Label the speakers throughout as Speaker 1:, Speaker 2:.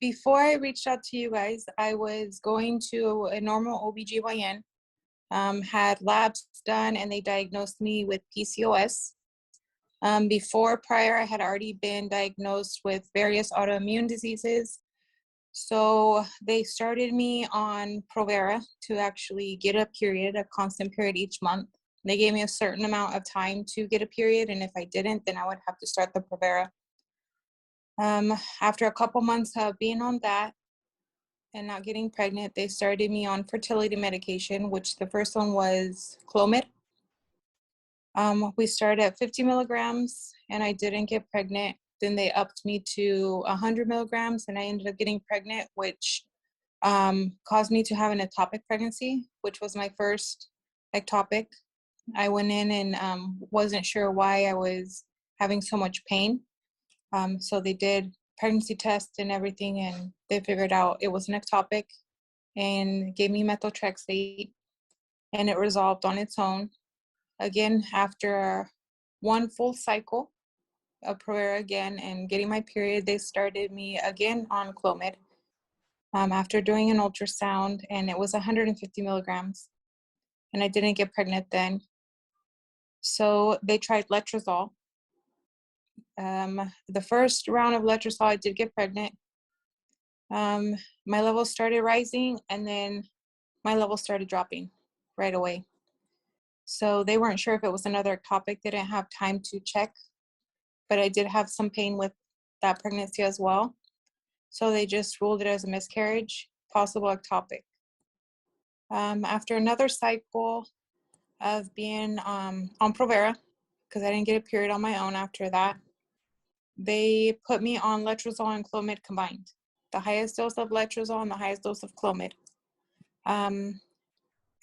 Speaker 1: before I reached out to you guys, I was going to a normal OBGYN, had labs done, and they diagnosed me with PCOS. Prior, I had already been diagnosed with various autoimmune diseases. So they started me on Provera to actually get a period, a constant period each month. They gave me a certain amount of time to get a period, and if I didn't, then I would have to start the Provera. After a couple months of being on that and not getting pregnant, they started me on fertility medication, which the first one was Clomid. We started at 50 milligrams and I didn't get pregnant. Then they upped me to 100 milligrams and I ended up getting pregnant, which caused me to have an ectopic pregnancy, which was my first ectopic. I went in and wasn't sure why I was having so much pain. So they did pregnancy tests and everything, and they figured out it was an ectopic and gave me methotrexate, and it resolved on its own. Again, after one full cycle of Provera again and getting my period, they started me again on Clomid after doing an ultrasound, and it was 150 milligrams, and I didn't get pregnant then. So they tried letrozole. The first round of letrozole, I did get pregnant. My levels started rising, and then my levels started dropping right away. So they weren't sure if it was another ectopic. They didn't have time to check, but I did have some pain with that pregnancy as well. So they just ruled it as a miscarriage, possible ectopic. After another cycle of being on Provera, because I didn't get a period on my own after that, they put me on letrozole and Clomid combined, the highest dose of letrozole and the highest dose of Clomid.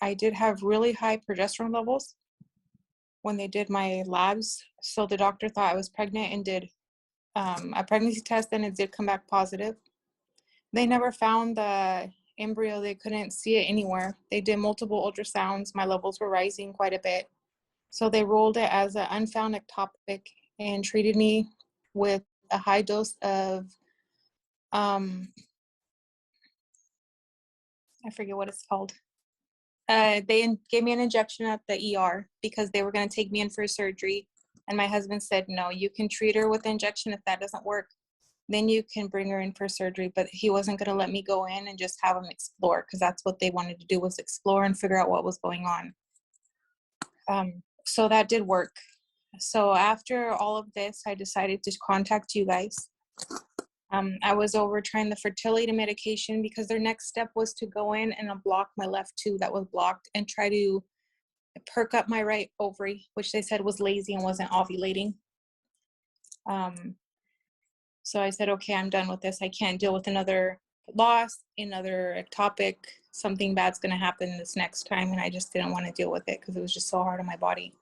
Speaker 1: I did have really high progesterone levels when they did my labs, so the doctor thought I was pregnant and did a pregnancy test, and it did come back positive. They never found the embryo. They couldn't see it anywhere. They did multiple ultrasounds. My levels were rising quite a bit. So they ruled it as an unfound ectopic and treated me with a high dose of, I forget what it's called. They gave me an injection at the ER because they were going to take me in for surgery. And my husband said, no, you can treat her with the injection. If that doesn't work, then you can bring her in for surgery. But he wasn't going to let me go in and just have them explore, because that's what they wanted to do, was explore and figure out what was going on. So that did work. So after all of this, I decided to contact you guys. I was over trying the fertility medication because their next step was to go in and block my left tube that was blocked and try to perk up my right ovary, which they said was lazy and wasn't ovulating. So I said, okay, I'm done with this. I can't deal with another loss, another ectopic. Something bad's going to happen this next time. And I just didn't want to deal with it because it was just so hard on my body.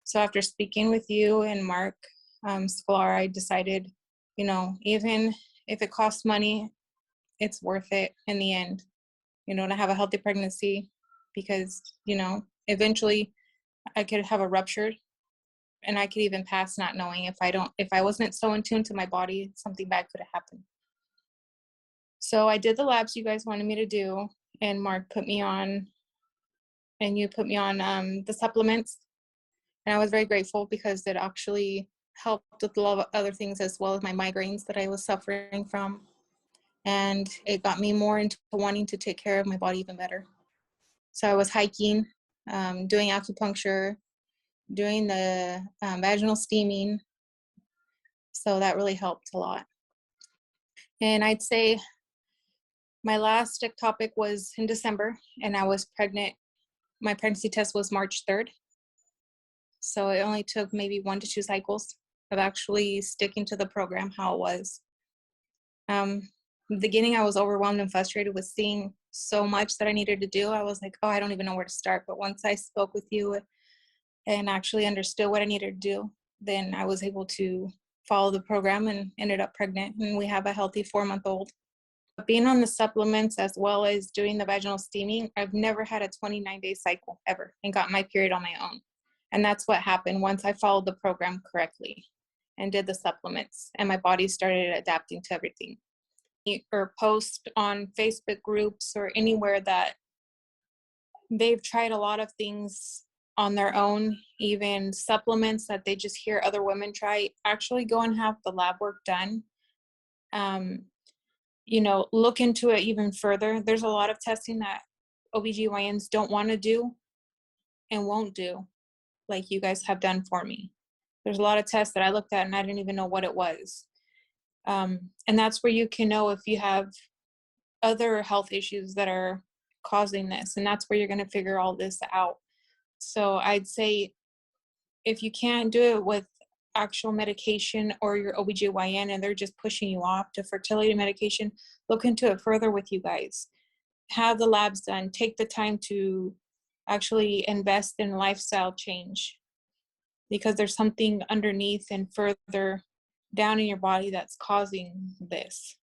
Speaker 1: So after speaking with you and Marc Sklar, I decided, you know, even if it costs money, it's worth it in the end, you know, to have a healthy pregnancy, because, you know, eventually I could have a rupture and I could even pass not knowing. If I wasn't so in tune to my body, something bad could have happened. So I did the labs you guys wanted me to do, and Marc put me on, and you put me on the supplements. And I was very grateful because it actually helped with a lot of other things, as well as my migraines that I was suffering from. And it got me more into wanting to take care of my body even better. So I was hiking, doing acupuncture, doing the vaginal steaming. So that really helped a lot. And I'd say my last ectopic was in December, and I was pregnant. My pregnancy test was March 3rd. So it only took maybe 1 to 2 cycles of actually sticking to the program how it was. In the beginning, I was overwhelmed and frustrated with seeing so much that I needed to do. I was like, oh, I don't even know where to start. But once I spoke with you and actually understood what I needed to do, then I was able to follow the program and ended up pregnant. And we have a healthy 4-month-old. Being on the supplements as well as doing the vaginal steaming, I've never had a 29-day cycle ever and got my period on my own. And that's what happened once I followed the program correctly and did the supplements, and my body started adapting to everything. or post on Facebook groups or anywhere that they've tried a lot of things on their own, even supplements that they just hear other women try, actually go and have the lab work done. Look into it even further. There's a lot of testing that OBGYNs don't want to do and won't do, like you guys have done for me. There's a lot of tests that I looked at and I didn't even know what it was. And that's where you can know if you have other health issues that are causing this. And that's where you're going to figure all this out. So I'd say if you can't do it with actual medication or your OBGYN and they're just pushing you off to fertility medication, look into it further with you guys. Have the labs done. Take the time to actually invest in lifestyle change, because there's something underneath and further down in your body that's causing this.